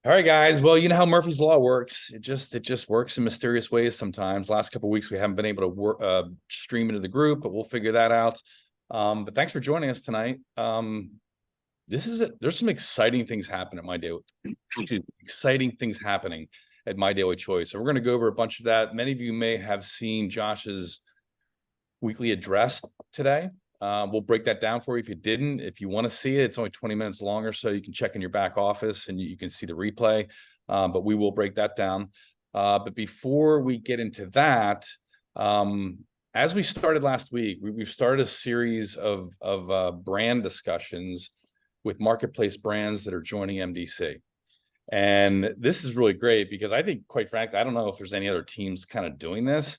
All right, guys. Well, you know how Murphy's Law works. It just works in mysterious ways sometimes. Last couple of weeks, we haven't been able to stream into the group, but we'll figure that out. But thanks for joining us tonight. This is it. There's some exciting things happening at my daily, exciting things happening at My Daily Choice. So we're going to go over a bunch of that. Many of you may have seen Josh's weekly address today. We'll break that down for you if you didn't. If you want to see it, it's only 20 minutes long or so. You can check in your back office and you can see the replay, but we will break that down. But before we get into that, as we started last week, we've started a series of brand discussions with marketplace brands that are joining MDC. And this is really great because I think, quite frankly, I don't know if there's any other teams kind of doing this.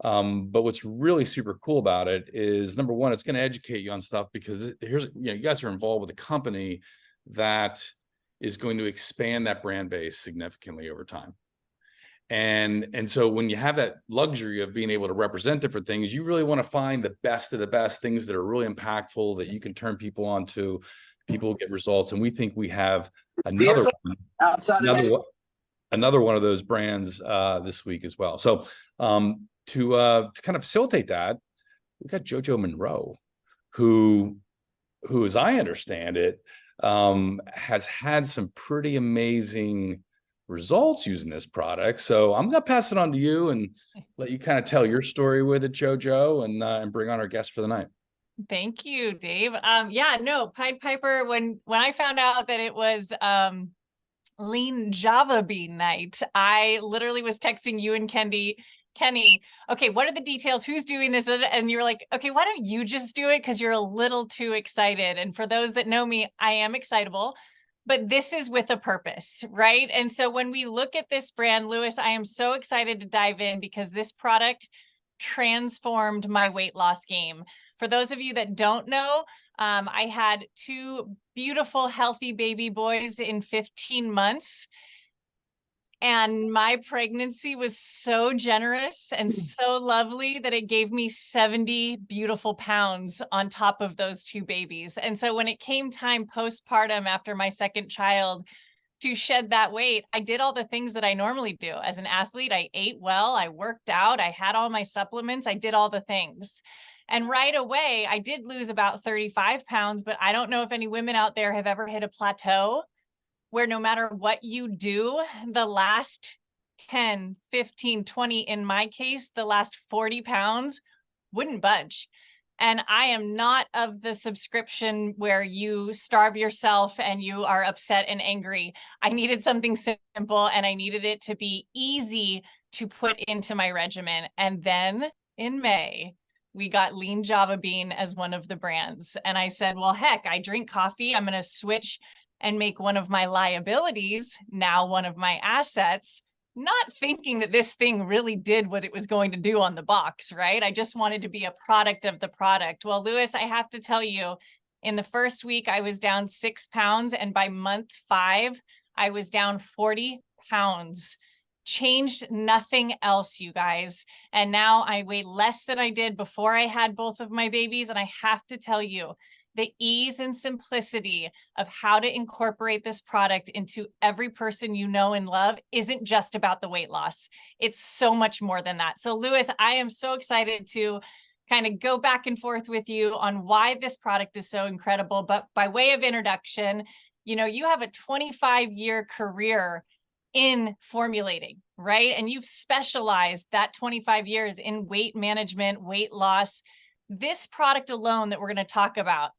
But what's really super cool about it is, number one, it's going to educate you on stuff because you guys are involved with a company that is going to expand that brand base significantly over time. And so when you have that luxury of being able to represent different things, you really want to find the best of the best things that are really impactful that you can turn people on to. People get results. And we think we have another one of those brands this week as well. So to kind of facilitate that, we've got JoJo Monroe, who, as I understand it, has had some pretty amazing results using this product. So I'm going to pass it on to you and let you kind of tell your story with it, JoJo, and bring on our guest for the night. Thank you, Dave. Yeah, no, Pied Piper, when I found out that it was lean Java bean night, I literally was texting you and Kenny, okay, what are the details? Who's doing this? And you're like, okay, why don't you just do it? Because you're a little too excited. And for those that know me, I am excitable, but this is with a purpose, right? And so when we look at this brand, Louis, I am so excited to dive in because this product transformed my weight loss game. For those of you that don't know, I had two beautiful, healthy baby boys in 15 months. And my pregnancy was so generous and so lovely that it gave me 70 beautiful pounds on top of those two babies. And so when it came time postpartum after my second child to shed that weight, I did all the things that I normally do. As an athlete, I ate well, I worked out, I had all my supplements, I did all the things. And right away, I did lose about 35 pounds, but I don't know if any women out there have ever hit a plateau where no matter what you do, the last 10, 15, 20, in my case, the last 40 pounds wouldn't budge. And I am not of the subscription where you starve yourself and you are upset and angry. I needed something simple and I needed it to be easy to put into my regimen. And then in May, we got lean Java bean as one of the brands. And I said, well, heck, I drink coffee. I'm going to switch and make one of my liabilities now one of my assets, not thinking that this thing really did what it was going to do on the box, right? I just wanted to be a product of the product. Well, Louis, I have to tell you, in the first week, I was down 6 pounds. And by month 5, I was down 40 pounds. Changed nothing else, you guys. And now I weigh less than I did before I had both of my babies. And I have to tell you, the ease and simplicity of how to incorporate this product into every person you know and love isn't just about the weight loss. It's so much more than that. So Louis, I am so excited to kind of go back and forth with you on why this product is so incredible. But by way of introduction, you have a 25-year career in formulating, right? And you've specialized that 25 years in weight management, weight loss. This product alone that we're going to talk about,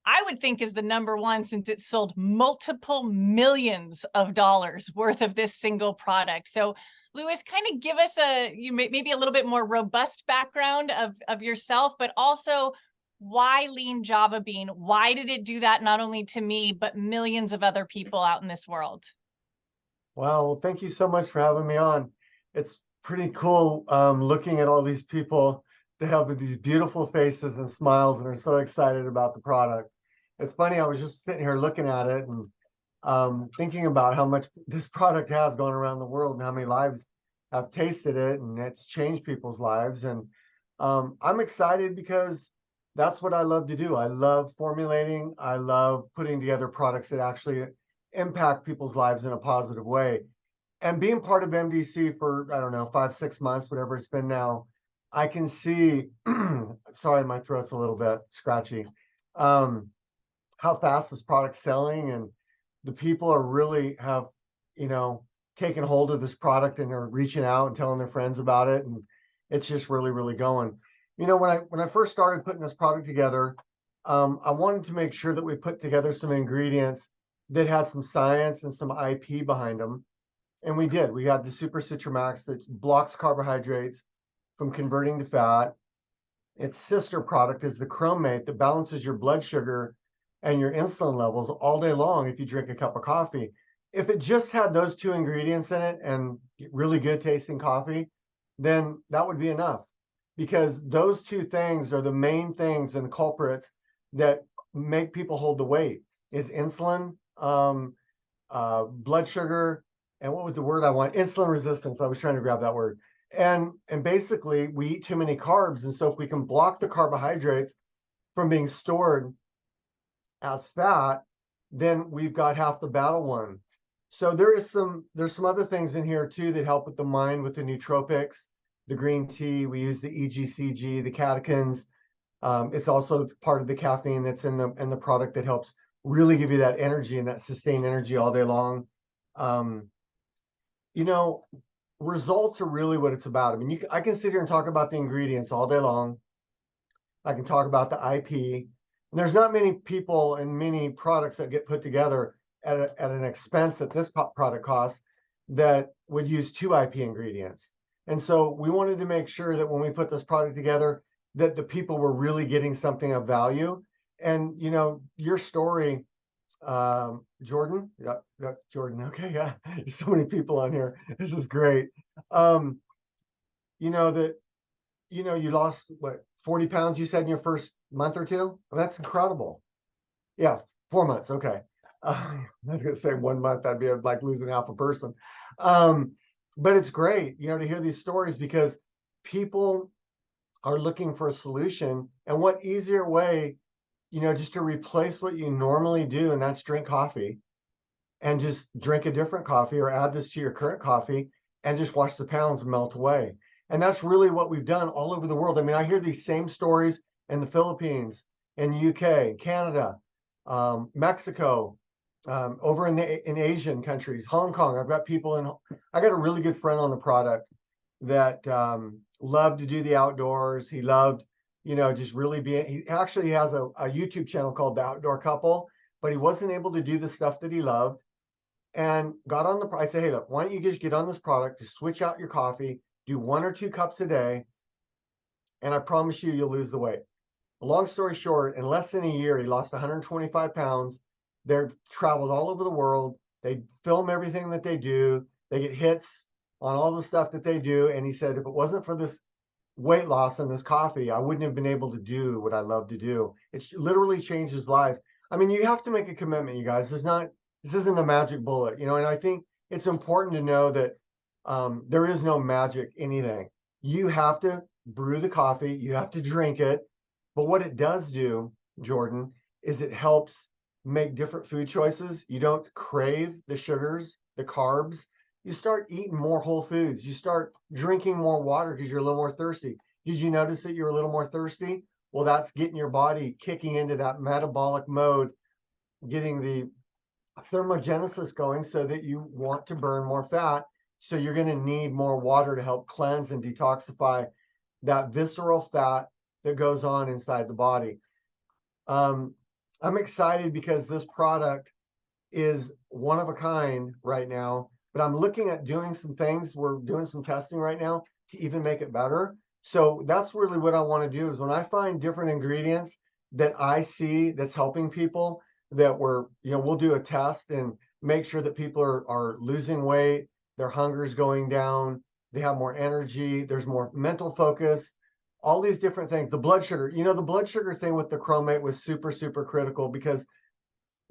I would think is the number one, since it sold multiple millions of dollars worth of this single product. So Louis, kind of give us maybe a little bit more robust background of yourself, but also why lean Java bean? Why did it do that not only to me, but millions of other people out in this world? Well, thank you so much for having me on. It's pretty cool looking at all these people that have these beautiful faces and smiles and are so excited about the product. It's funny, I was just sitting here looking at it and thinking about how much this product has gone around the world and how many lives have tasted it, and it's changed people's lives. And I'm excited because that's what I love to do. I love formulating. I love putting together products that actually impact people's lives in a positive way. And being part of MDC for, I don't know, 5-6 months, whatever it's been now, I can see, sorry, my throat's a little bit scratchy, how fast this product's selling, and the people are really have, you know, taken hold of this product and are reaching out and telling their friends about it. And it's just really, really going. You know, when I first started putting this product together, I wanted to make sure that we put together some ingredients that had some science and some IP behind them. And we did. We had the Super Citramax that blocks carbohydrates from converting to fat. Its sister product is the Chromate that balances your blood sugar and your insulin levels all day long if you drink a cup of coffee. If it just had those two ingredients in it and really good tasting coffee, then that would be enough, because those two things are the main things and culprits that make people hold the weight is insulin, blood sugar, and what was the word I want? Insulin resistance. I was trying to grab that word. And basically we eat too many carbs. And so if we can block the carbohydrates from being stored as fat, then we've got half the battle won. So there's some other things in here too that help with the mind, with the nootropics, the green tea. We use the EGCG, the catechins. It's also part of the caffeine that's in the product that helps really give you that energy and that sustained energy all day long. You know, results are really what it's about. I mean, I can sit here and talk about the ingredients all day long. I can talk about the IP. And there's not many people and many products that get put together at an expense that this product costs that would use 2 IP ingredients. And so we wanted to make sure that when we put this product together, that the people were really getting something of value. And, you know, your story, Jordan, yeah, Jordan. Okay. Yeah. There's so many people on here. This is great. You know, that, you know, you lost what, 40 pounds, you said, in your first month or two? Well, that's incredible. Yeah. 4 months. Okay. I was going to say 1 month, that'd be like losing half a person. But it's great, you know, to hear these stories, because people are looking for a solution. And what easier way, you know, just to replace what you normally do, and that's drink coffee, and just drink a different coffee or add this to your current coffee and just watch the pounds melt away. And that's really what we've done all over the world. I mean, I hear these same stories in the Philippines, in the UK, Canada, Mexico, over in Asian countries, Hong Kong. I got a really good friend on the product that loved to do the outdoors. He loved, you know, just really he actually has a YouTube channel called The Outdoor Couple, but he wasn't able to do the stuff that he loved, and got on I said, hey, look, why don't you just get on this product, to switch out your coffee, do 1 or 2 cups a day, and I promise you, you'll lose the weight. Long story short, in less than a year, he lost 125 pounds. They've traveled all over the world. They film everything that they do. They get hits on all the stuff that they do. And he said, if it wasn't for this weight loss and this coffee, I wouldn't have been able to do what I love to do. It's literally changed his life. I mean, you have to make a commitment, you guys. This isn't a magic bullet, you know, and I think it's important to know that there is no magic anything. You have to brew the coffee, you have to drink it. But what it does do, Jordan, is it helps make different food choices. You don't crave the sugars, the carbs. You start eating more whole foods. You start drinking more water because you're a little more thirsty. Did you notice that you're a little more thirsty? Well, that's getting your body kicking into that metabolic mode, getting the thermogenesis going so that you want to burn more fat. So you're going to need more water to help cleanse and detoxify that visceral fat that goes on inside the body. I'm excited because this product is one of a kind right now, but I'm looking at doing some things. We're doing some testing right now to even make it better. So that's really what I want to do, is when I find different ingredients that I see that's helping people, that we'll do a test and make sure that people are losing weight, their hunger is going down, they have more energy, there's more mental focus, all these different things. The blood sugar, you know, the blood sugar thing with the Chromate was super, super critical, because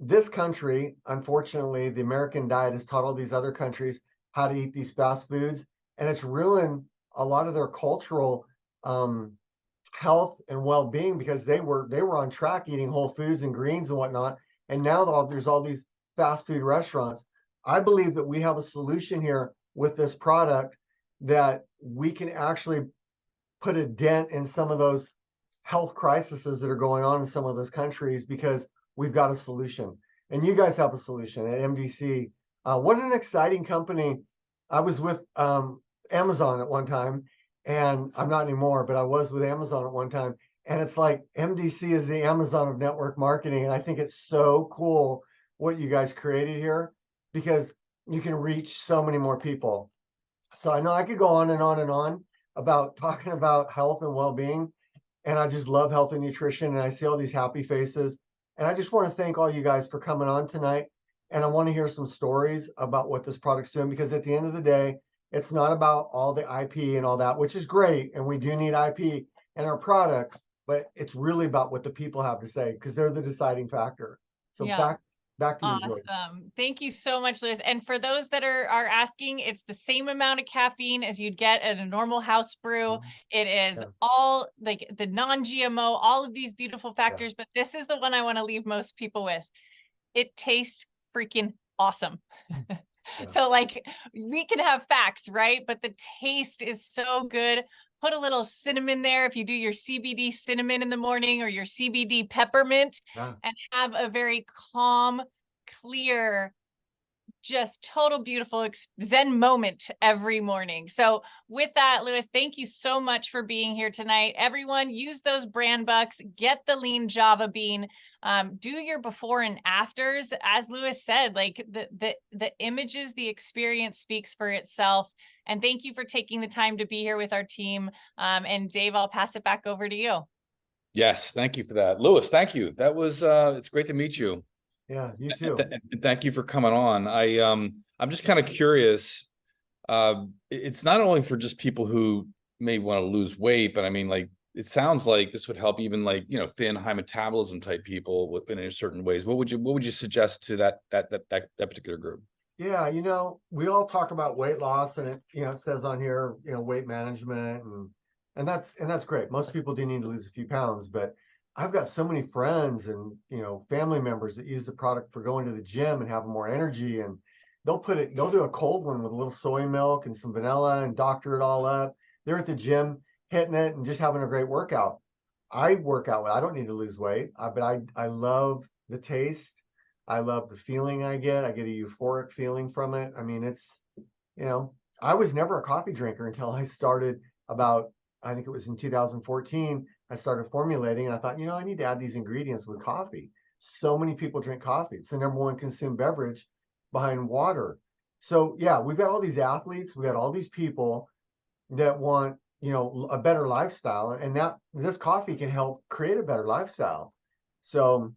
this country, unfortunately, the American diet has taught all these other countries how to eat these fast foods, and it's ruined a lot of their cultural health and well-being, because they were on track eating whole foods and greens and whatnot, and now there's all these fast food restaurants. I believe that we have a solution here with this product that we can actually put a dent in some of those health crises that are going on in some of those countries because we've got a solution. And you guys have a solution at MDC. What an exciting company. I was with Amazon at one time, and I'm not anymore, but I was with Amazon at one time. And it's like MDC is the Amazon of network marketing. And I think it's so cool what you guys created here because you can reach so many more people. So I know I could go on and on and on about talking about health and well-being. And I just love health and nutrition. And I see all these happy faces. And I just want to thank all you guys for coming on tonight. And I want to hear some stories about what this product's doing, because at the end of the day, it's not about all the IP and all that, which is great. And we do need IP in our product, but it's really about what the people have to say, because they're the deciding factor. So Yeah. back to you, Joy. Awesome. Thank you so much, Louis. And for those that are asking, it's the same amount of caffeine as you'd get at a normal house brew. It is all like the non-GMO, all of these beautiful factors, but this is the one I want to leave most people with. It tastes freaking awesome. So like we can have facts, right? But the taste is so good. Put a little cinnamon there if you do your CBD cinnamon in the morning or your CBD peppermint, and have a very calm, clear, just total beautiful Zen moment every morning. So with that, Louis, thank you so much for being here tonight. Everyone, use those brand bucks, get the lean Java bean, do your before and afters. As Louis said, like the images, the experience speaks for itself. And thank you for taking the time to be here with our team. And Dave, I'll pass it back over to you. Yes, thank you for that. Louis, thank you. That was, it's great to meet you. Yeah, you too. And thank you for coming on. I'm just kind of curious. It's not only for just people who may want to lose weight, but I mean, like, it sounds like this would help even like, you know, thin, high metabolism type people in certain ways. What would you suggest to that particular group? Yeah, you know, we all talk about weight loss, and it, you know, it says on here, you know, weight management, and that's great. Most people do need to lose a few pounds, but I've got so many friends and, you know, family members that use the product for going to the gym and having more energy, and they'll do a cold one with a little soy milk and some vanilla and doctor it all up. They're at the gym hitting it and just having a great workout. I work out I don't need to lose weight, but I love the taste. I love the feeling I get. I get a euphoric feeling from it. I mean, it's, you know, I was never a coffee drinker until I started about, I think it was in 2014, I started formulating, and I thought, you know, I need to add these ingredients with coffee. So many people drink coffee. It's the #1 consumed beverage behind water. So yeah, we've got all these athletes, we got all these people that want, you know, a better lifestyle, and that this coffee can help create a better lifestyle. So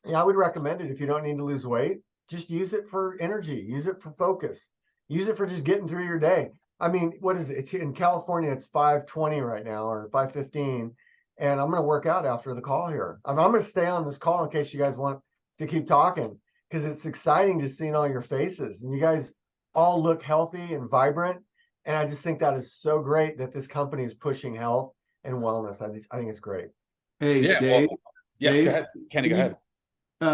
yeah, I would recommend it if you don't need to lose weight. Just use it for energy, use it for focus, use it for just getting through your day. I mean, what is it? It's in California, it's 5:20 right now, or 5:15. And I'm going to work out after the call here. I'm going to stay on this call in case you guys want to keep talking, because it's exciting just seeing all your faces, and you guys all look healthy and vibrant. And I just think that is so great that this company is pushing health and wellness. I think it's great. Hey, Yeah, Dave. well, yeah, Dave, go ahead. Kenny, go ahead.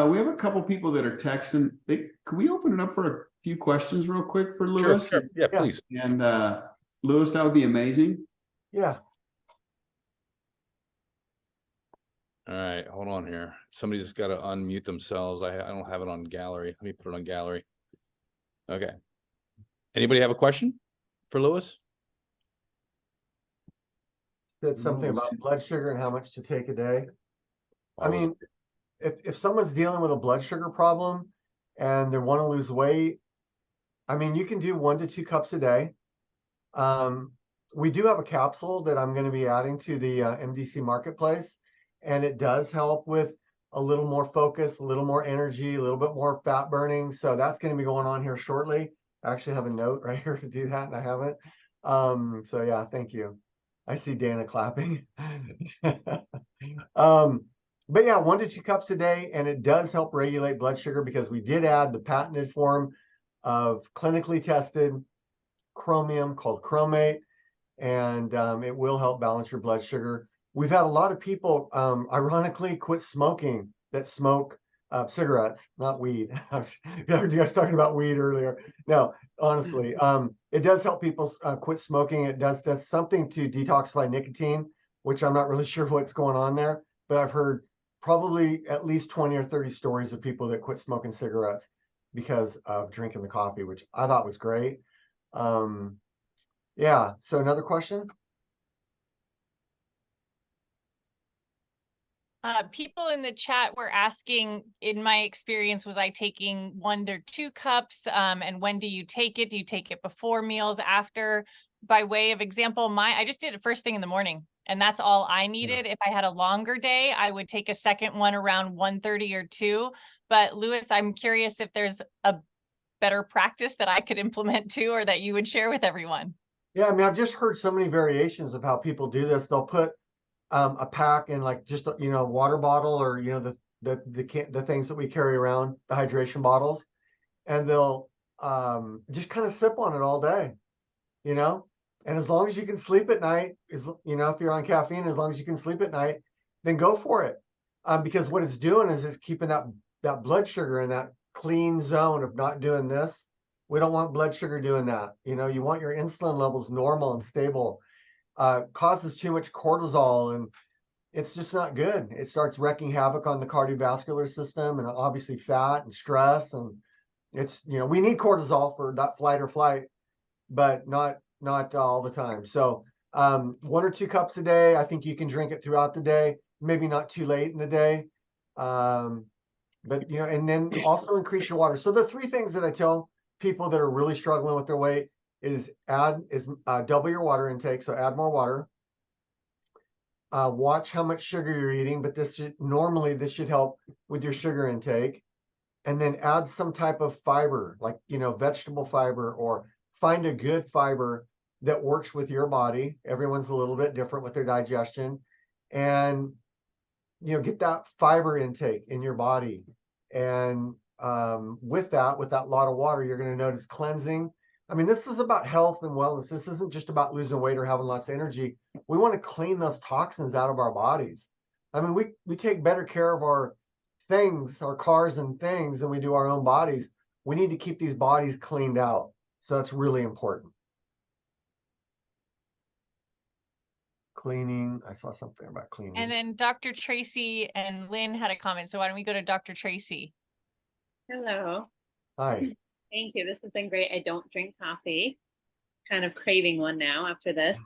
We have a couple people that are texting. Could we open it up for a few questions real quick for Louis? Sure. Yeah, please. And Louis, that would be amazing. Yeah. All right, hold on here. Somebody's just got to unmute themselves. I don't have it on gallery. Let me put it on gallery. Okay. Anybody have a question for Louis? Said something about blood sugar and how much to take a day. I mean, if someone's dealing with a blood sugar problem and they want to lose weight, I mean, you can do 1 to 2 cups a day. We do have a capsule that I'm going to be adding to the MDC marketplace, and it does help with a little more focus, a little more energy, a little bit more fat burning. So that's going to be going on here shortly. I actually have a note right here to do that, and I haven't. So yeah, thank you. I see Dana clapping. But yeah, 1 to 2 cups a day, and it does help regulate blood sugar, because we did add the patented form of clinically tested chromium called chromate, and it will help balance your blood sugar. We've had a lot of people, ironically, quit smoking that smoke cigarettes, not weed. I heard you guys talking about weed earlier. No, honestly, it does help people quit smoking. It does something to detoxify nicotine, which I'm not really sure what's going on there, but I've heard probably at least 20 or 30 stories of people that quit smoking cigarettes because of drinking the coffee, which I thought was great. Yeah, so another question? People in the chat were asking, in my experience, was I taking 1 to 2 cups? And when do you take it? Do you take it before meals, after? By way of example, I just did it first thing in the morning, and that's all I needed. If I had a longer day, I would take a second one around 1:30 or 2. But Louis, I'm curious if there's a better practice that I could implement too, or that you would share with everyone. Yeah, I mean, I've just heard so many variations of how people do this. They'll put a pack in like just water bottle, or the things that we carry around, the hydration bottles, and they'll just kind of sip on it all day, and as long as you can sleep at night, if you're on caffeine, as long as you can sleep at night, then go for it, because what it's doing is it's keeping that blood sugar in that clean zone of not doing this. We don't want blood sugar doing that. You want your insulin levels normal and stable. Causes too much cortisol, and it's just not good. It starts wreaking havoc on the cardiovascular system, and obviously fat and stress. And it's, we need cortisol for that flight or flight, but not all the time. So 1 or 2 cups a day, I think you can drink it throughout the day, maybe not too late in the day. But and then also increase your water. So the 3 things that I tell people that are really struggling with their weight is double your water intake. So add more water. Watch how much sugar you're eating, but this should help with your sugar intake. And then add some type of fiber, like vegetable fiber, or find a good fiber that works with your body. Everyone's a little bit different with their digestion, and get that fiber intake in your body. And with that lot of water, you're going to notice cleansing. I mean, this is about health and wellness. This isn't just about losing weight or having lots of energy. We want to clean those toxins out of our bodies. I mean, we take better care of our things, our cars and things, than we do our own bodies. We need to keep these bodies cleaned out. So that's really important. Cleaning. I saw something about cleaning. And then Dr. Tracy and Lynn had a comment. So why don't we go to Dr. Tracy? Hello. Hi. Thank you. This has been great. I don't drink coffee. Kind of craving one now after this.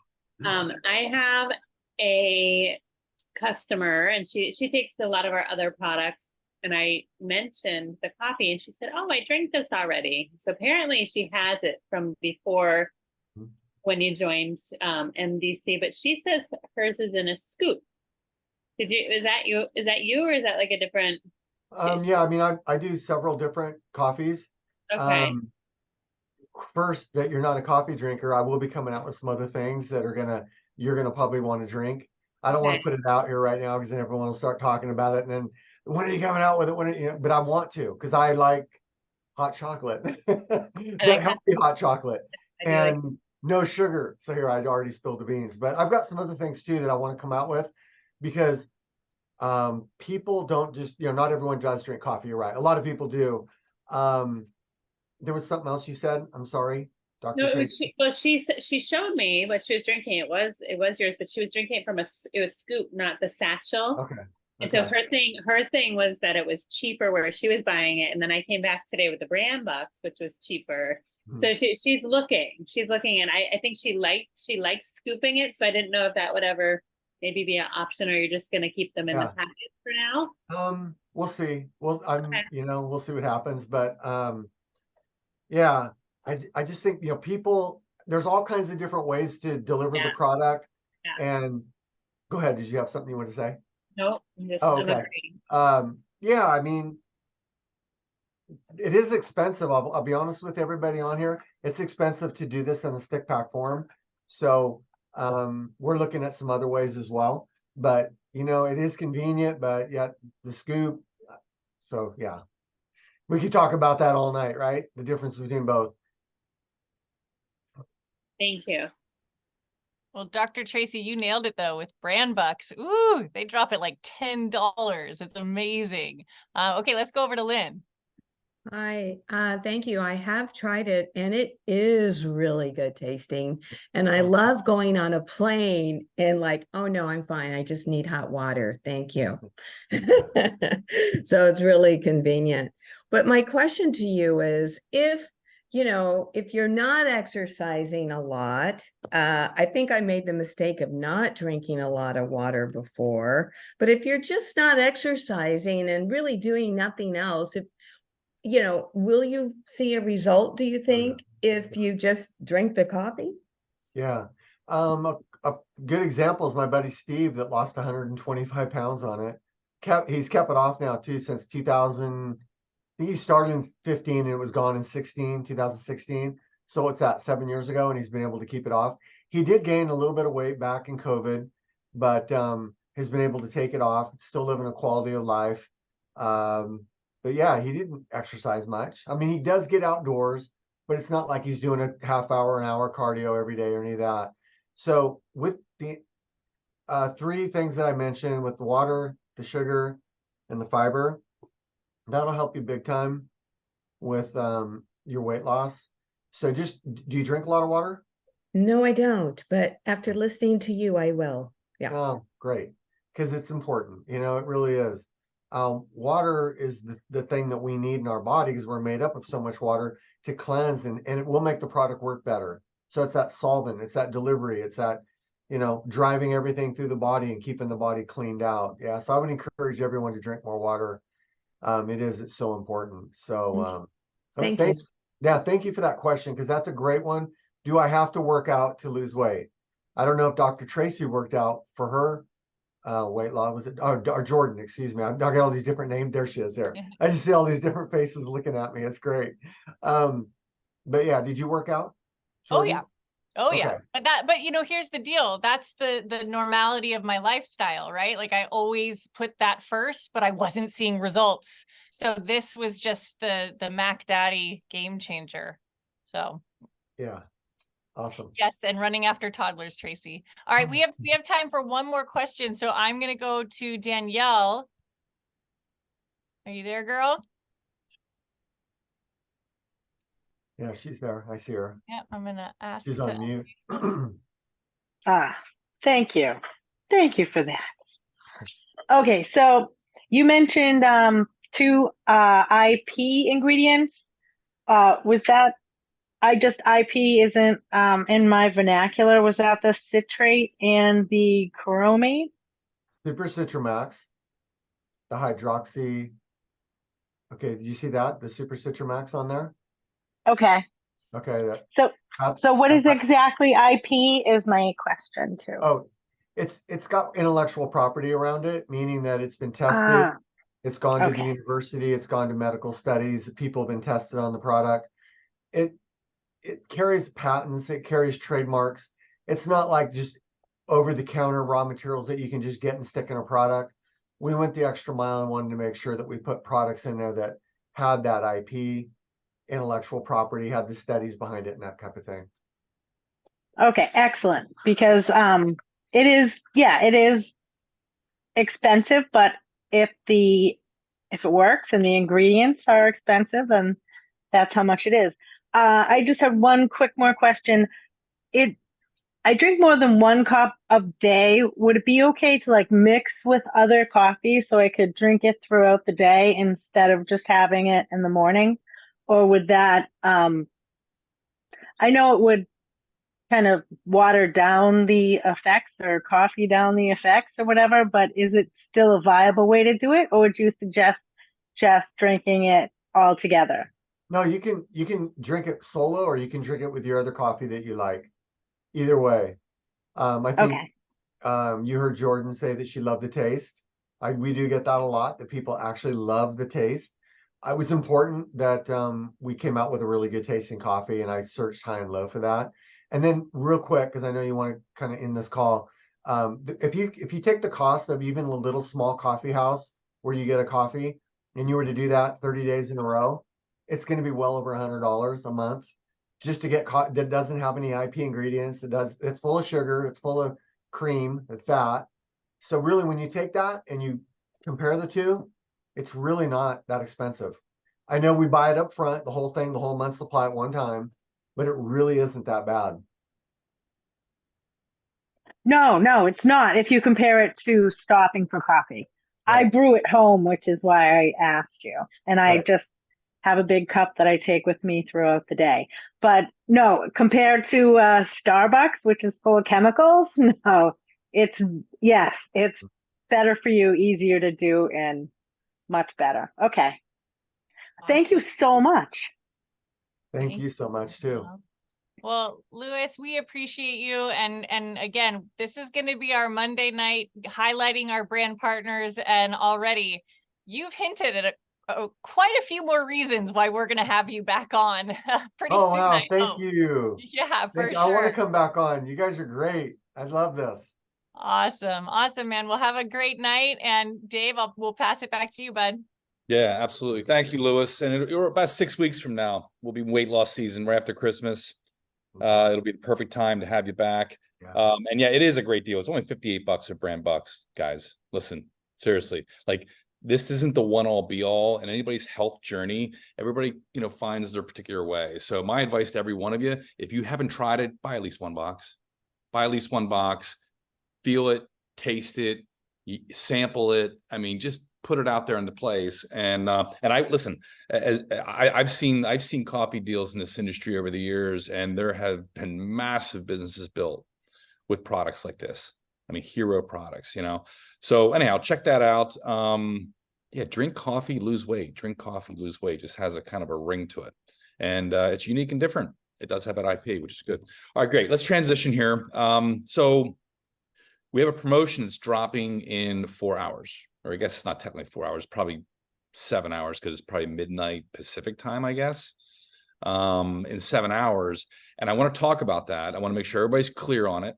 I have a customer, and she takes a lot of our other products, and I mentioned the coffee, and she said, "Oh, I drank this already." So apparently she has it from before when you joined MDC, but she says hers is in a scoop. Is that you, or is that like a different? Yeah, I mean, I do several different coffees. Okay. First, that you're not a coffee drinker, I will be coming out with some other things that you're gonna probably want to drink. I don't want to put it out here right now, because then everyone will start talking about it, and then when are you coming out with it? But I want to, because I like hot chocolate, but healthy hot chocolate, and no sugar. So here, I'd already spilled the beans, but I've got some other things too that I want to come out with, because people don't just, not everyone does drink coffee. You're right. A lot of people do. There was something else you said. I'm sorry, Dr. No, it Tracy. was she showed me what she was drinking. It was yours, but she was drinking it from it was scoop, not the satchel. Okay. And so her thing was that it was cheaper where she was buying it, and then I came back today with the brand box, which was cheaper. So she's looking, and I think she likes scooping it. So I didn't know if that would ever maybe be an option, or you're just going to keep them in the packets for now. We'll see. Well, we'll see what happens, but yeah, I just think, people, there's all kinds of different ways to deliver the product. And go ahead. Did you have something you want to say? No, I'm just I'm agreeing. Yeah, I mean, it is expensive. I'll be honest with everybody on here. It's expensive to do this in a stick pack form. So we're looking at some other ways as well. But it is convenient, but yet the scoop. So yeah, we could talk about that all night, right? The difference between both. Thank you. Well, Dr. Tracy, you nailed it though with brand bucks. Ooh, they drop it like $10. It's amazing. Okay, let's go over to Lynn. Hi, thank you. I have tried it and it is really good tasting. And I love going on a plane and like, oh no, I'm fine. I just need hot water. Thank you. So it's really convenient. But my question to you is if you're not exercising a lot, I think I made the mistake of not drinking a lot of water before. But if you're just not exercising and really doing nothing else, will you see a result, do you think, if you just drink the coffee? Yeah. A good example is my buddy Steve that lost 125 pounds on it. He's kept it off now too since 2000. I think he started in 15 and it was gone in 2016. So what's that, 7 years ago? And he's been able to keep it off. He did gain a little bit of weight back in COVID, but has been able to take it off, still living a quality of life. But yeah, he didn't exercise much. I mean, he does get outdoors, but it's not like he's doing a half hour, an hour cardio every day or any of that. So with the three things that I mentioned, with the water, the sugar, and the fiber, that'll help you big time with your weight loss. So do you drink a lot of water? No, I don't. But after listening to you, I will. Yeah. Oh, great. Because it's important. It really is. Water is the thing that we need in our body because we're made up of so much water to cleanse and it will make the product work better. So it's that solvent, it's that delivery, it's that, driving everything through the body and keeping the body cleaned out. Yeah. So I would encourage everyone to drink more water. It's so important. So Thank you. Yeah, thank you for that question because that's a great one. Do I have to work out to lose weight? I don't know if Dr. Tracy worked out for her weight loss. Was it or Jordan? Excuse me. I got all these different names. There she is. There. Yeah. I just see all these different faces looking at me. It's great. But yeah, did you work out, Jordan? Oh yeah. Oh Okay. yeah. But here's the deal. That's the normality of my lifestyle, right? Like I always put that first, but I wasn't seeing results. So this was just the Mac Daddy game changer. So Yeah. Awesome. yes, and running after toddlers, Tracy. All right, we have time for one more question. So I'm gonna go to Danielle. Are you there, girl? Yeah, she's there. I see her. Yeah, I'm gonna ask. She's on mute. Thank you. Thank you for that. Okay, so you mentioned two IP ingredients. Was that IP isn't in my vernacular? Was that the citrate and the chromate? Super Citramax, the hydroxy. Okay, did you see that? The Super Citramax on there? Okay. Okay. So what is exactly IP is my question too. Oh, it's got intellectual property around it, meaning that it's been tested. It's gone to the university. It's gone to medical studies. People have been tested on the product. It carries patents. It carries trademarks. It's not like just over-the-counter raw materials that you can just get and stick in a product. We went the extra mile and wanted to make sure that we put products in there that had that IP, intellectual property, had the studies behind it and that type of thing. Okay, excellent. Because it is expensive, but if it works and the ingredients are expensive, then that's how much it is. I just have one quick more question. I drink more than 1 cup a day. Would it be okay to like mix with other coffee so I could drink it throughout the day instead of just having it in the morning? Or would that, I know it would kind of water down the effects or coffee down the effects or whatever, but is it still a viable way to do it? Or would you suggest just drinking it all together? No, you can drink it solo or you can drink it with your other coffee that you like. Either way. I think you heard Jordan say that she loved the taste. We do get that a lot, that people actually love the taste. It was important that we came out with a really good tasting coffee, and I searched high and low for that. And then real quick, because I know you want to kind of end this call, if you take the cost of even a little small coffee house where you get a coffee and you were to do that 30 days in a row, it's going to be well over $100 a month just to get caught, that doesn't have any IP ingredients. It's full of sugar, it's full of cream and fat. So really, when you take that and you compare the two, it's really not that expensive. I know we buy it up front, the whole thing, the whole month's supply at one time, but it really isn't that bad. No, it's not. If you compare it to stopping for coffee, I Right. brew at home, which is why I asked you. And I Right. just have a big cup that I take with me throughout the day. But no, compared to Starbucks, which is full of chemicals, no, it's better for you, easier to do, and much better. Okay. Thank you Awesome. so much. Thank you so much too. Well, Louis, we appreciate you. And again, this is going to be our Monday night highlighting our brand partners. And already you've hinted at quite a few more reasons why we're going to have you back on pretty Oh soon. wow, I thank hope. you. Yeah, for I want to sure. come back on. You guys are great. I love this. Awesome. Awesome, man. We'll have a great night. And Dave, we'll pass it back to you, bud. Yeah, absolutely. Thank you, Louis. And we're about 6 weeks from now. We'll be weight loss season right after Christmas. It'll be the perfect time to have you back. Yeah. And yeah, it is a great deal. It's only $58 for brand bucks, guys. Listen, seriously, like this isn't the one all be all in anybody's health journey. Everybody, finds their particular way. So my advice to every one of you, if you haven't tried it, buy at least one box. Buy at least one box, feel it, taste it, sample it. I mean, just put it out there in the place. And I listen, as I've seen coffee deals in this industry over the years, and there have been massive businesses built with products like this. I mean, hero products, So anyhow, check that out. Yeah, drink coffee, lose weight. Drink coffee, lose weight. Just has a kind of a ring to it, and it's unique and different. It does have that IP, which is good. All right, great. Let's transition here. So we have a promotion that's dropping in 4 hours, or I guess it's not technically 4 hours, probably 7 hours, because it's probably midnight Pacific time, I guess, in 7 hours. And I want to talk about that. I want to make sure everybody's clear on it.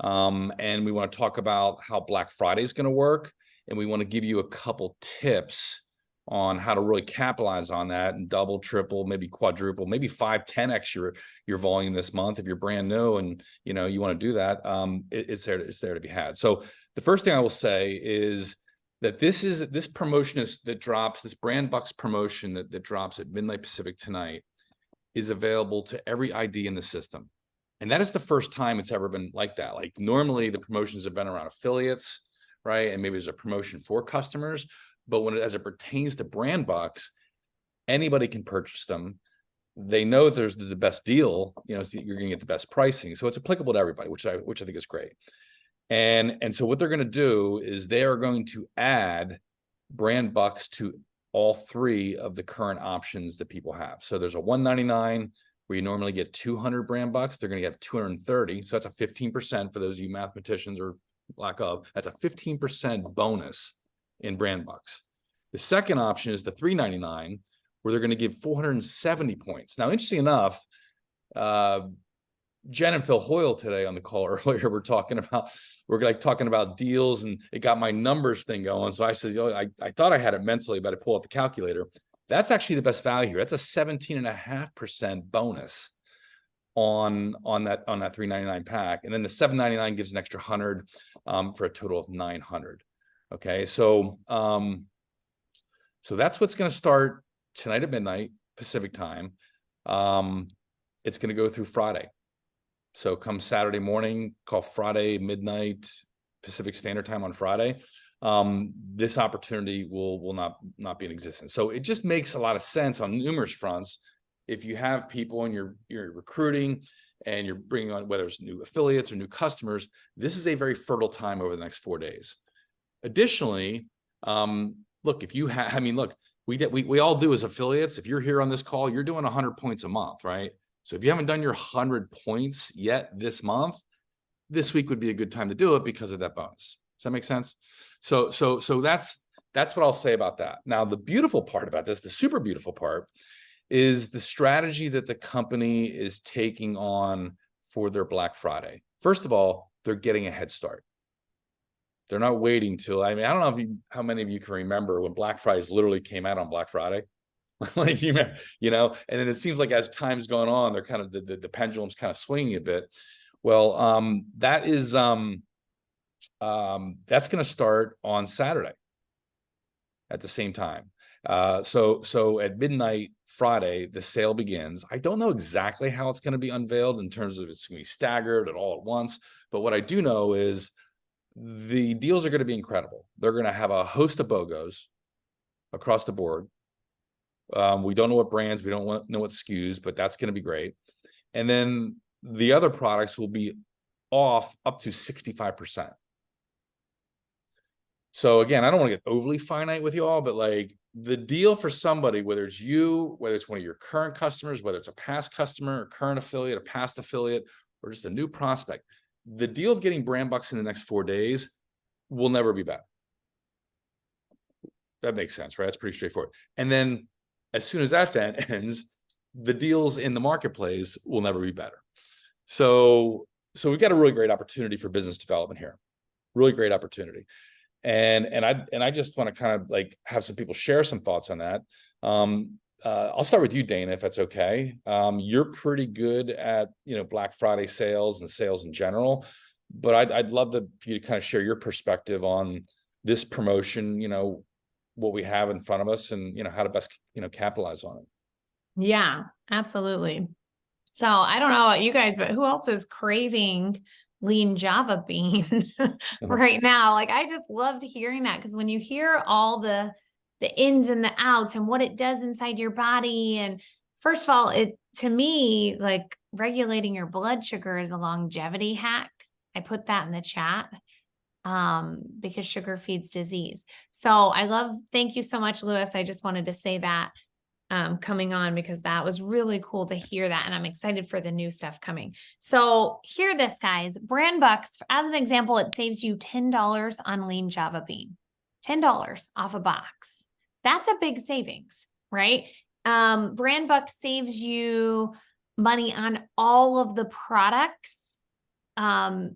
And we want to talk about how Black Friday is going to work. And we want to give you a couple tips on how to really capitalize on that and double, triple, maybe quadruple, maybe 5, 10x your volume this month if you're brand new and you want to do that. It's there to be had. So the first thing I will say is that this promotion that drops, this Brand Bucks promotion that drops at midnight Pacific tonight is available to every ID in the system. And that is the first time it's ever been like that. Like normally the promotions have been around affiliates, right? And maybe there's a promotion for customers. But as it pertains to Brand Bucks, anybody can purchase them. They know there's the best deal, so you're going to get the best pricing. So it's applicable to everybody, which I think is great. And so what they're going to do is they are going to add Brand Bucks to all 3 of the current options that people have. So there's a $199 where you normally get 200 Brand Bucks. They're going to get 230. So that's a 15% for those of you mathematicians or lack of. That's a 15% bonus in Brand Bucks. The second option is the $399, where they're going to give 470 points. Now, interesting enough, Jen and Phil Hoyle today on the call earlier, we're talking about deals, and it got my numbers thing going. So I said, I thought I had it mentally, but I pull out the calculator. That's actually the best value here. That's a 17.5% bonus on that $399 pack, and then the $799 gives an extra 100 for a total of 900. Okay, so that's what's going to start tonight at midnight Pacific time. It's going to go through Friday. So come Saturday morning, call Friday midnight Pacific Standard Time on Friday. This opportunity will not be in existence. So it just makes a lot of sense on numerous fronts. If you have people and you're recruiting and you're bringing on, whether it's new affiliates or new customers, this is a very fertile time over the next 4 days. Additionally, look, if you have, we all do as affiliates. If you're here on this call, you're doing 100 points a month, right? So if you haven't done your 100 points yet this month, this week would be a good time to do it because of that bonus. Does that make sense? So that's what I'll say about that. Now, the beautiful part about this, the super beautiful part, is the strategy that the company is taking on for their Black Friday. First of all, they're getting a head start. They're not waiting till, I don't know how many of you can remember when Black Fridays literally came out on Black Friday. Like, you know, and then it seems like as time's gone on, they're kind of the pendulum's kind of swinging a bit. Well, that is that's going to start on Saturday at the same time. So at midnight Friday, the sale begins. I don't know exactly how it's going to be unveiled in terms of it's going to be staggered and all at once. But what I do know is the deals are going to be incredible. They're going to have a host of BOGOs across the board. We don't know what brands, we don't know what SKUs, but that's going to be great. And then the other products will be off up to 65%. So again, I don't want to get overly finite with you all, but like the deal for somebody, whether it's you, whether it's one of your current customers, whether it's a past customer, a current affiliate, a past affiliate, or just a new prospect, the deal of getting brand bucks in the next 4 days will never be bad. That makes sense, right? That's pretty straightforward. And then as soon as that ends, the deals in the marketplace will never be better. So we've got a really great opportunity for business development here. Really great opportunity. And I just want to kind of like have some people share some thoughts on that. I'll start with you, Dana, if that's okay. You're pretty good at, you know, Black Friday sales and sales in general, but I'd love for you to kind of share your perspective on this promotion, you know, what we have in front of us and, you know, how to best, you know, capitalize on it. Yeah, absolutely. So I don't know about you guys, but who else is craving lean Java bean right now? Like, I just loved hearing that, because when you hear all the ins and the outs and what it does inside your body, and first of all, it, to me, like regulating your blood sugar is a longevity hack. I put that in the chat because sugar feeds disease. So thank you so much, Louis. I just wanted to say that coming on, because that was really cool to hear that. And I'm excited for the new stuff coming. So hear this, guys. Brand Bucks, as an example, it saves you $10 on lean Java bean, $10 off a box. That's a big savings, right? Brand Bucks saves you money on all of the products, MDC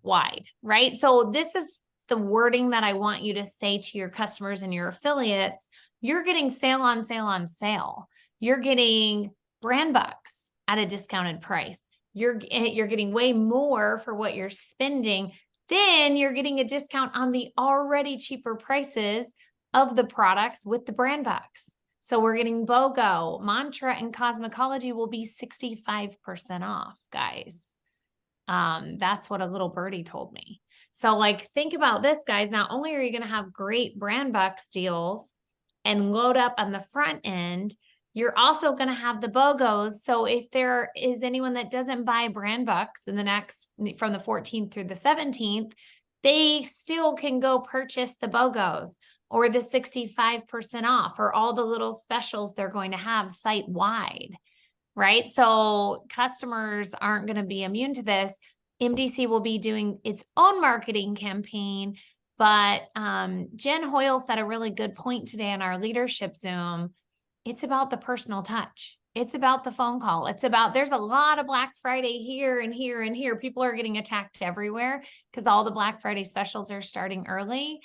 wide, right? So this is the wording that I want you to say to your customers and your affiliates. You're getting sale on sale on sale. You're getting brand bucks at a discounted price. You're getting way more for what you're spending. Then you're getting a discount on the already cheaper prices of the products with the brand bucks. So we're getting BOGO, Mantra, and Cosmecology will be 65% off, guys. That's what a little birdie told me. So like, think about this, guys. Not only are you going to have great brand bucks deals and load up on the front end, you're also going to have the BOGOs. So if there is anyone that doesn't buy brand bucks in the next, from the 14th through the 17th, they still can go purchase the BOGOs or the 65% off or all the little specials they're going to have site wide, right? So customers aren't going to be immune to this. MDC will be doing its own marketing campaign. But Jen Hoyle said a really good point today in our leadership Zoom. It's about the personal touch. It's about the phone call. It's about, there's a lot of Black Friday here and here and here. People are getting attacked everywhere because all the Black Friday specials are starting early.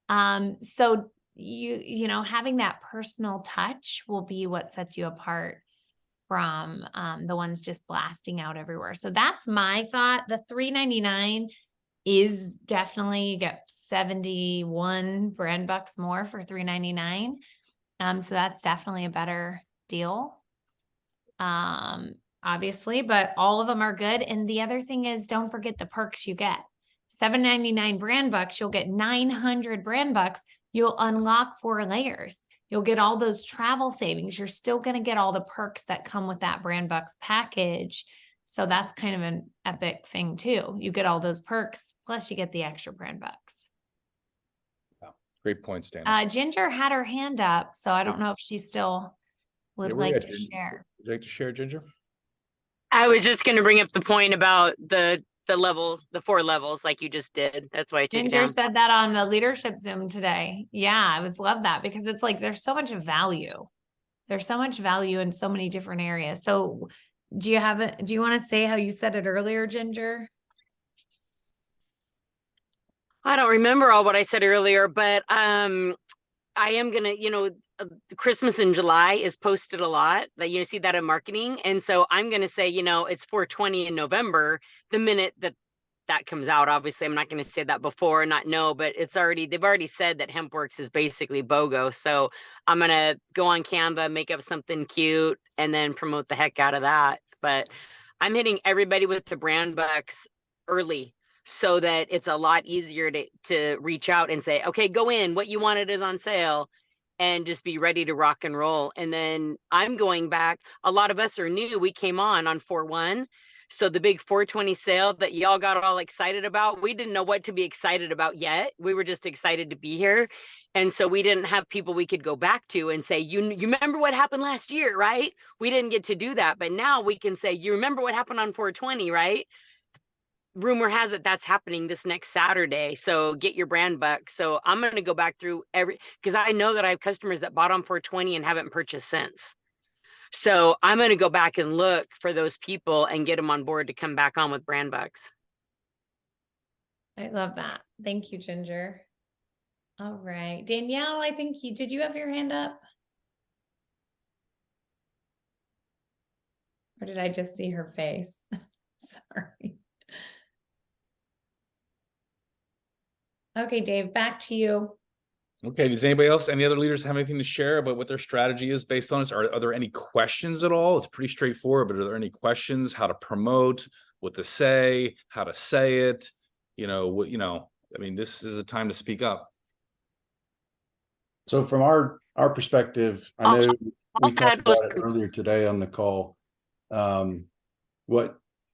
So you know, having that personal touch will be what sets you apart from the ones just blasting out everywhere. So that's my thought. The $3.99 is definitely, you get 71 brand bucks more for $3.99. So that's definitely a better deal. Obviously, but all of them are good. And the other thing is, don't forget the perks you get. $7.99 brand bucks, you'll get 900 brand bucks. You'll unlock 4 layers. You'll get all those travel savings. You're still going to get all the perks that come with that brand bucks package. So that's kind of an epic thing too. You get all those perks, plus you get the extra brand bucks. Wow. Great points, Dana. Ginger had her hand up, so I don't know if she still would like to share. Would you like to share, Ginger? I was just going to bring up the point about the levels, the 4 levels, like you just did. That's why I took it Ginger down. said that on the leadership Zoom today. Yeah, I love that, because it's like, there's so much value. There's so much value in so many different areas. So do you want to say how you said it earlier, Ginger? I don't remember all what I said earlier, but I am going to, Christmas in July is posted a lot, that you see that in marketing. And so I'm going to say, it's 420 in November, the minute that comes out. Obviously, I'm not going to say that before, not know, but they've already said that HempWorx is basically BOGO. So I'm going to go on Canva, make up something cute, and then promote the heck out of that. But I'm hitting everybody with the brand bucks early, so that it's a lot easier to reach out and say, okay, go in, what you wanted is on sale, and just be ready to rock and roll. And then I'm going back. A lot of us are new. We came on 4/1. So the big 420 sale that y'all got all excited about, we didn't know what to be excited about yet. We were just excited to be here. And so we didn't have people we could go back to and say, you remember what happened last year, right? We didn't get to do that. But now we can say, you remember what happened on 420, right? Rumor has it that's happening this next Saturday. So get your brand bucks. So I'm going to go back through because I know that I have customers that bought on 420 and haven't purchased since. So I'm going to go back and look for those people and get them on board to come back on with brand bucks. I love that. Thank you, Ginger. All right. Danielle, I think did you have your hand up? Or did I just see her face? Sorry. Okay, Dave, back to you. Okay, does anybody else, any other leaders have anything to share about what their strategy is based on this? Are there any questions at all? It's pretty straightforward, but are there any questions? How to promote, what to say, how to say it? I mean, this is a time to speak up. So from our perspective, I know we talked about it earlier today on the call.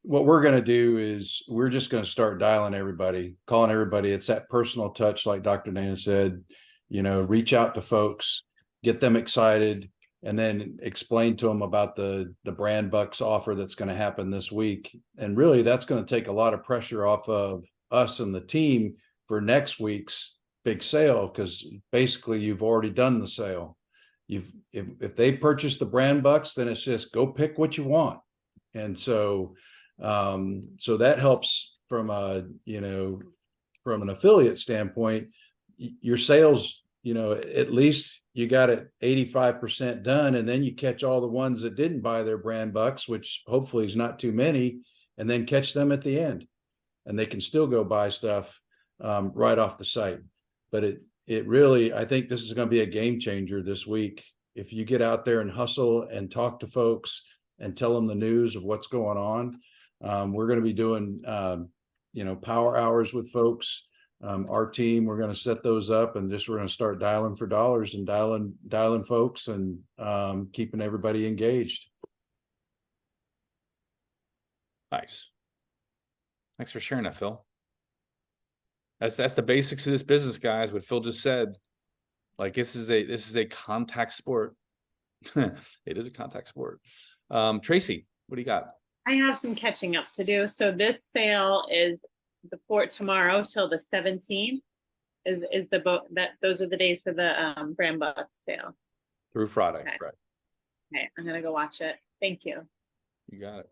What we're going to do is we're just going to start dialing everybody, calling everybody. It's that personal touch, like Dr. Dana said, reach out to folks, get them excited, and then explain to them about the brand bucks offer that's going to happen this week. And really, that's going to take a lot of pressure off of us and the team for next week's big sale, because basically you've already done the sale. If they purchase the brand bucks, then it's just go pick what you want. And so that helps from from an affiliate standpoint. Your sales, at least you got it 85% done, and then you catch all the ones that didn't buy their brand bucks, which hopefully is not too many, and then catch them at the end, and they can still go buy stuff right off the site. But it really, I think this is going to be a game changer this week. If you get out there and hustle and talk to folks and tell them the news of what's going on. We're going to be doing, power hours with folks. Our team, we're going to set those up, and we're going to start dialing for dollars and dialing folks and keeping everybody engaged. Nice. Thanks for sharing that, Phil. That's the basics of this business, guys. What Phil just said. Like, this is a contact sport. It is a contact sport. Tracy, what do you got? I have some catching up to do. So this sale is tomorrow till the 17th is the boat those are the days for the brand bucks sale. Through Friday, okay. Right. Okay, I'm gonna go watch it. Thank you. You got it.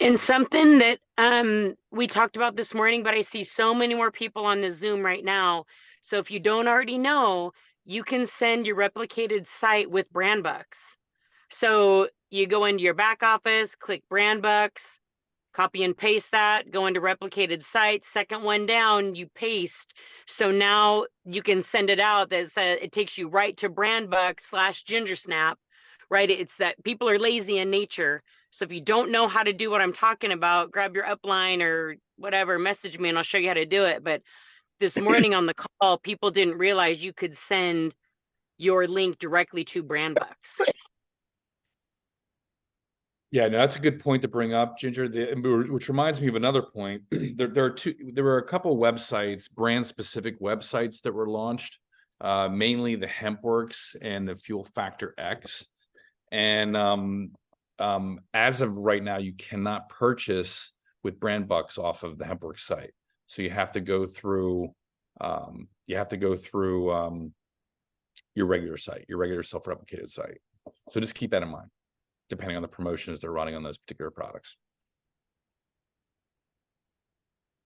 And something that we talked about this morning, but I see so many more people on the Zoom right now. So if you don't already know, you can send your replicated site with brand bucks. So you go into your back office, click brand bucks, copy and paste that, go into replicated site, second one down, you paste. So now you can send it out that says it takes you right to brand bucks /GingerSnap, right? It's that people are lazy in nature. So if you don't know how to do what I'm talking about, grab your upline or whatever, message me and I'll show you how to do it. But this morning on the call, people didn't realize you could send your link directly to brand bucks. Yeah, no, that's a good point to bring up, Ginger. Which reminds me of another point. There were a couple websites, brand specific websites that were launched, mainly the HempWorx and the Fuel Factor X. And as of right now, you cannot purchase with brand bucks off of the HempWorx site. So you have to go through your regular site, your regular self-replicated site. So just keep that in mind, depending on the promotions they're running on those particular products.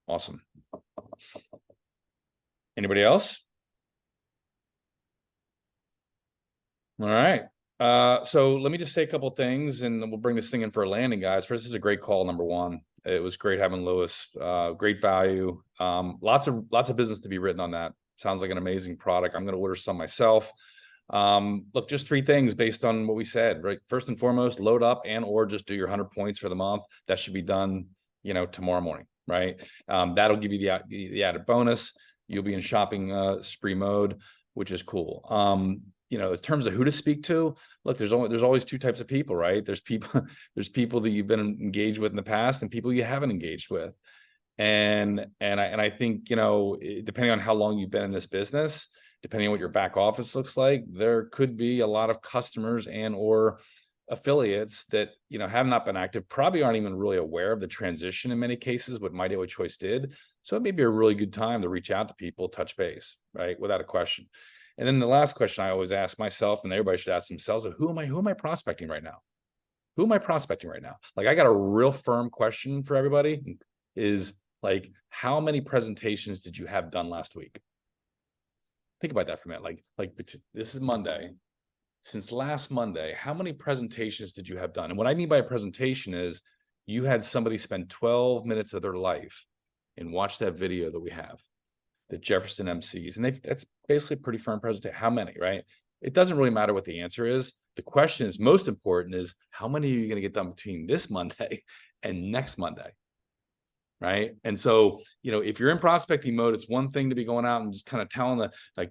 Awesome. Anybody else? All right. So let me just say a couple things and then we'll bring this thing in for a landing, guys. First, this is a great call, number one. It was great having Louis, great value. Lots of business to be written on that. Sounds like an amazing product. I'm going to order some myself. Look, just 3 things based on what we said, right? First and foremost, load up and or just do your 100 points for the month. That should be done, tomorrow morning, right? That'll give you the added bonus. You'll be in shopping spree mode, which is cool. In terms of who to speak to, look, there's always 2 types of people, right? There's people that you've been engaged with in the past and people you haven't engaged with. And I think, depending on how long you've been in this business, depending on what your back office looks like, there could be a lot of customers and or affiliates that, have not been active, probably aren't even really aware of the transition in many cases, what My Daily Choice did. So it may be a really good time to reach out to people, touch base, right? Without a question. And then the last question I always ask myself, and everybody should ask themselves, who am I prospecting right now? Who am I prospecting right now? Like, I got a real firm question for everybody is like, how many presentations did you have done last week? Think about that for a minute. Like this is Monday. Since last Monday, how many presentations did you have done? And what I mean by a presentation is you had somebody spend 12 minutes of their life and watch that video that we have that Jefferson MCs, and that's basically a pretty firm presentation. How many, right? It doesn't really matter what the answer is. The question is most important is how many are you going to get done between this Monday and next Monday, right? And so, if you're in prospecting mode, it's one thing to be going out and just kind of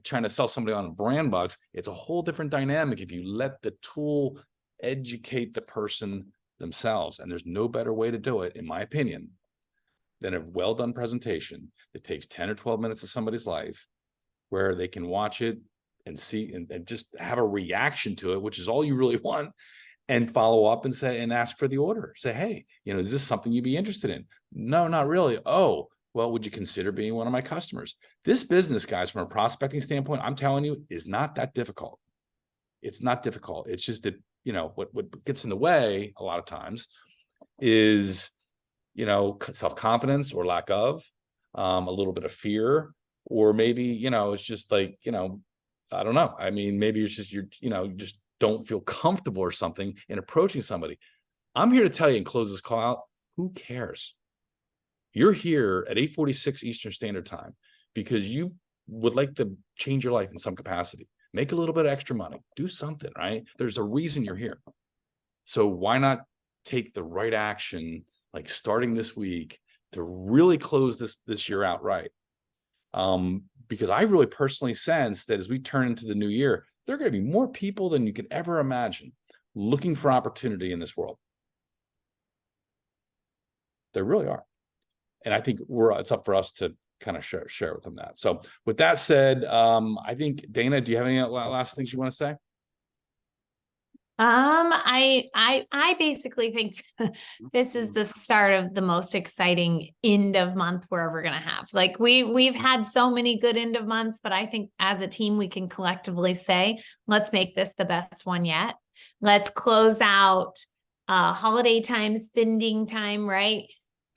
trying to sell somebody on brand bucks. It's a whole different dynamic if you let the tool educate the person themselves. And there's no better way to do it, in my opinion, than a well-done presentation that takes 10 or 12 minutes of somebody's life where they can watch it and see and just have a reaction to it, which is all you really want, and follow up and say, and ask for the order. Say, hey, is this something you'd be interested in? No, not really. Oh, well, would you consider being one of my customers? This business, guys, from a prospecting standpoint, I'm telling you, is not that difficult. It's not difficult. It's just that, what gets in the way a lot of times is, self-confidence or lack of, a little bit of fear, or maybe, it's just like, I don't know. I mean, maybe it's just, you just don't feel comfortable or something in approaching somebody. I'm here to tell you and close this call out. Who cares? You're here at 8:46 Eastern Standard Time because you would like to change your life in some capacity, make a little bit of extra money, do something, right? There's a reason you're here. So why not take the right action, like starting this week, to really close this year out right? Because I really personally sense that as we turn into the new year, there are going to be more people than you could ever imagine looking for opportunity in this world. There really are. And I think it's up for us to kind of share with them that. So with that said, I think, Dana, do you have any last things you want to say? I basically think this is the start of the most exciting end of month we're ever going to have. Like we've had so many good end of months, but I think as a team, we can collectively say, let's make this the best one yet. Let's close out, holiday time, spending time, right?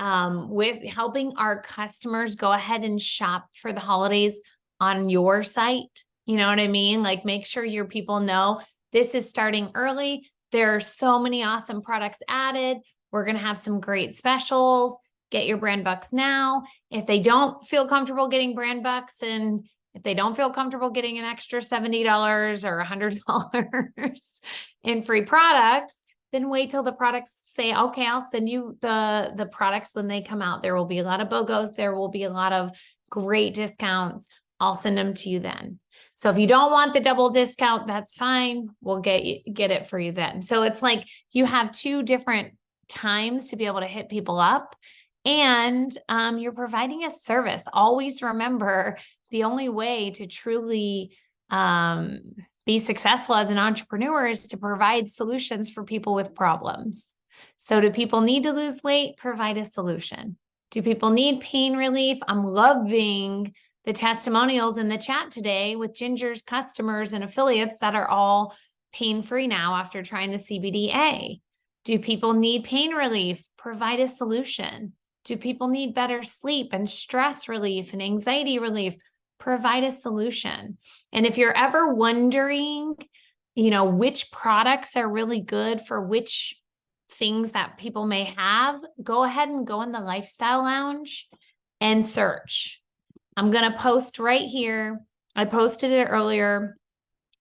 With helping our customers go ahead and shop for the holidays on your site. You know what I mean? Like, make sure your people know this is starting early. There are so many awesome products added. We're going to have some great specials. Get your brand bucks now. If they don't feel comfortable getting brand bucks, and if they don't feel comfortable getting an extra $70 or $100 in free products, then wait till the products say, okay, I'll send you the products when they come out. There will be a lot of BOGOs. There will be a lot of great discounts. I'll send them to you then. So if you don't want the double discount, that's fine. We'll get it for you then. So it's like you have 2 different times to be able to hit people up, and you're providing a service. Always remember, the only way to truly be successful as an entrepreneur is to provide solutions for people with problems. So do people need to lose weight? Provide a solution. Do people need pain relief? I'm loving the testimonials in the chat today with Ginger's customers and affiliates that are all pain-free now after trying the CBDA. Do people need pain relief? Provide a solution. Do people need better sleep and stress relief and anxiety relief? Provide a solution. And if you're ever wondering which products are really good for which things that people may have, go ahead and go in the lifestyle lounge and search. I'm going to post right here. I posted it earlier.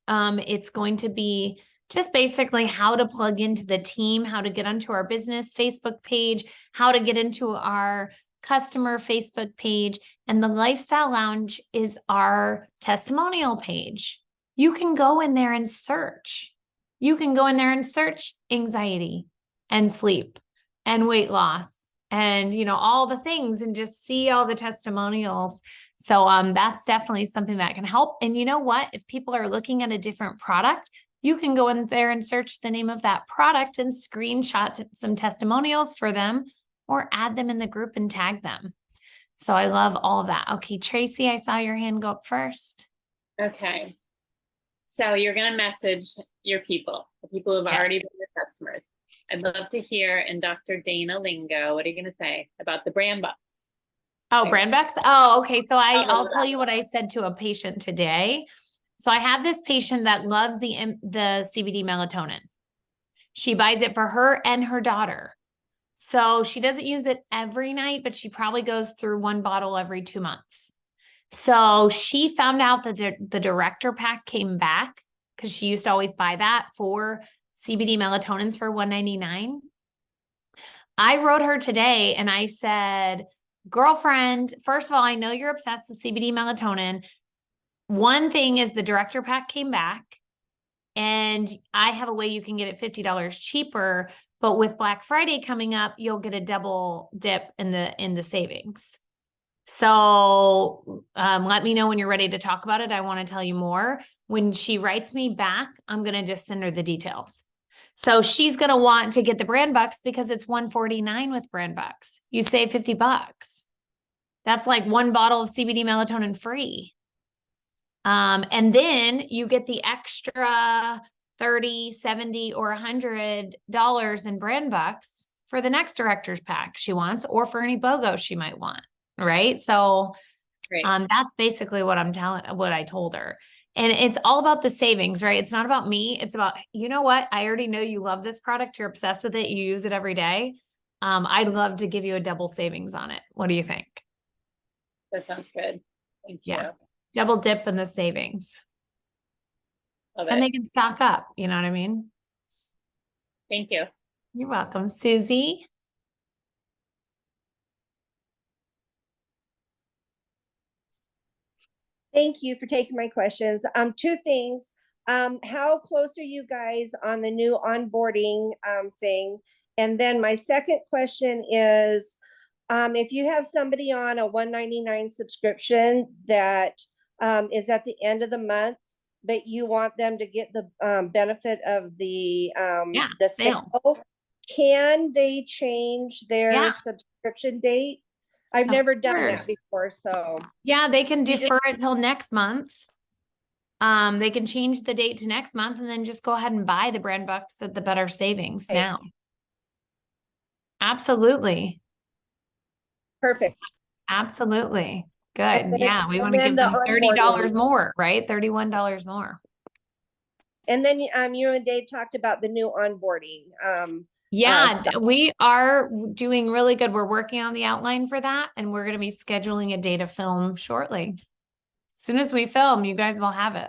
It's going to be just basically how to plug into the team, how to get onto our business Facebook page, how to get into our customer Facebook page. And the lifestyle lounge is our testimonial page. You can go in there and search. You can go in there and search anxiety and sleep and weight loss and, all the things, and just see all the testimonials. So that's definitely something that can help. And you know what? If people are looking at a different product, you can go in there and search the name of that product and screenshot some testimonials for them, or add them in the group and tag them. So I love all of that. Okay, Tracy, I saw your hand go up first. Okay. So you're going to message your people, the people who've already been your customers. I'd love to hear in Dr. Dana lingo, what are you going to say about the brand bucks? Oh, brand bucks. Oh, okay. So I'll tell you what I said to a patient today. So I have this patient that loves the CBD melatonin. She buys it for her and her daughter. So she doesn't use it every night, but she probably goes through one bottle every 2 months. So she found out that the director pack came back, because she used to always buy that for CBD melatonins for $1.99. I wrote her today and I said, girlfriend, first of all, I know you're obsessed with CBD melatonin. One thing is the director pack came back, and I have a way you can get it $50 cheaper, but with Black Friday coming up, you'll get a double dip in the savings. So let me know when you're ready to talk about it. I want to tell you more. When she writes me back, I'm going to just send her the details. So she's going to want to get the brand bucks because it's $149 with brand bucks. You save $50. That's like one bottle of CBD melatonin free. And then you get the extra $30, $70, or $100 in brand bucks for the next director's pack she wants, or for any BOGO she might want. Right. So, that's basically what I told her. And it's all about the savings, right? It's not about me. It's about, you know what? I already know you love this product. You're obsessed with it. You use it every day. I'd love to give you a double savings on it. What do you think? That sounds good. Thank you. Yeah. Double dip in the savings. Love and it. they can stock up. You know what I mean? Thank you. You're welcome. Susie. Thank you for taking my questions. Two things. How close are you guys on the new onboarding thing? And then my second question is, if you have somebody on a $199 subscription that is at the end of the month, but you want them to get the benefit of the sale, can they change their subscription date? I've never done that before, so. Yeah, they can defer it till next month. They can change the date to next month and then just go ahead and buy the brand bucks at the better savings now. Absolutely. Perfect. Absolutely. Good. Then, yeah, we want to give them $30 more, right? $31 more. And then you and Dave talked about the new onboarding. We are doing really good. We're working on the outline for that, and we're going to be scheduling a day to film shortly. As soon as we film, you guys will have it.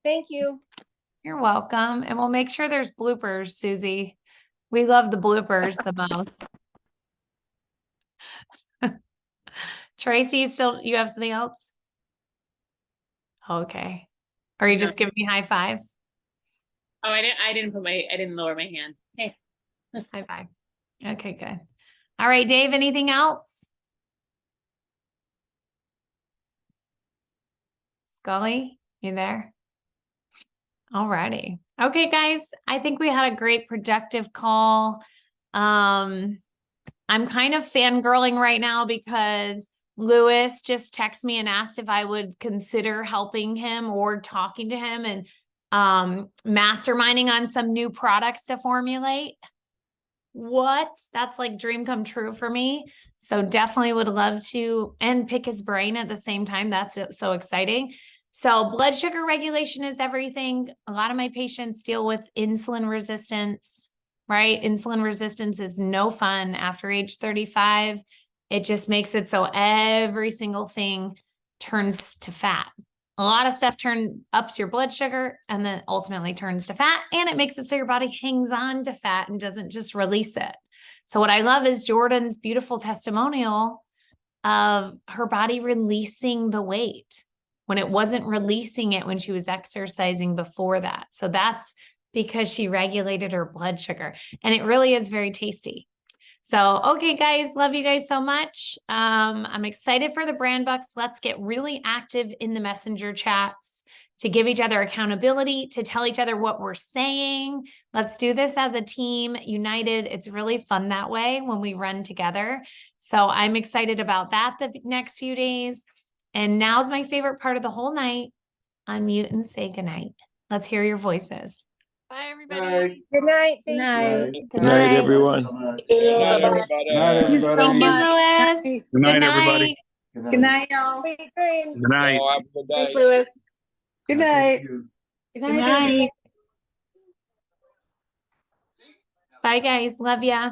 Thank you. You're welcome. And we'll make sure there's bloopers, Susie. We love the bloopers the most. Tracy, you have something else? Okay. Are you just giving me high five? Oh, I didn't lower my hand. Hey. High five. Okay, good. All right, Dave, anything else? Scully, you there? All righty. Okay, guys, I think we had a great productive call. I'm kind of fangirling right now because Louis just texted me and asked if I would consider helping him or talking to him and masterminding on some new products to formulate. What? That's like dream come true for me. So definitely would love to and pick his brain at the same time. That's so exciting. So blood sugar regulation is everything. A lot of my patients deal with insulin resistance, right? Insulin resistance is no fun after age 35. It just makes it so every single thing turns to fat. A lot of stuff ups your blood sugar and then ultimately turns to fat, and it makes it so your body hangs on to fat and doesn't just release it. So what I love is Jordan's beautiful testimonial of her body releasing the weight when it wasn't releasing it when she was exercising before that. So that's because she regulated her blood sugar, and it really is very tasty. So, okay, guys, love you guys so much. I'm excited for the brand bucks. Let's get really active in the messenger chats to give each other accountability, to tell each other what we're saying. Let's do this as a team, united. It's really fun that way when we run together. So I'm excited about that the next few days. And now's my favorite part of the whole night. Unmute and say goodnight. Let's hear your voices. Bye, everybody. Good night. Good Thank night. you. Good Night, night. everyone. Good night, everybody. Good night, Thank you so everybody. Thank you, much. Louis. Good night, everybody. Good night, y'all. Sweet dreams. Good night. Oh, have a good Thanks, day. Louis. Good night. Good Good night, everybody. night. Bye, guys. Love ya.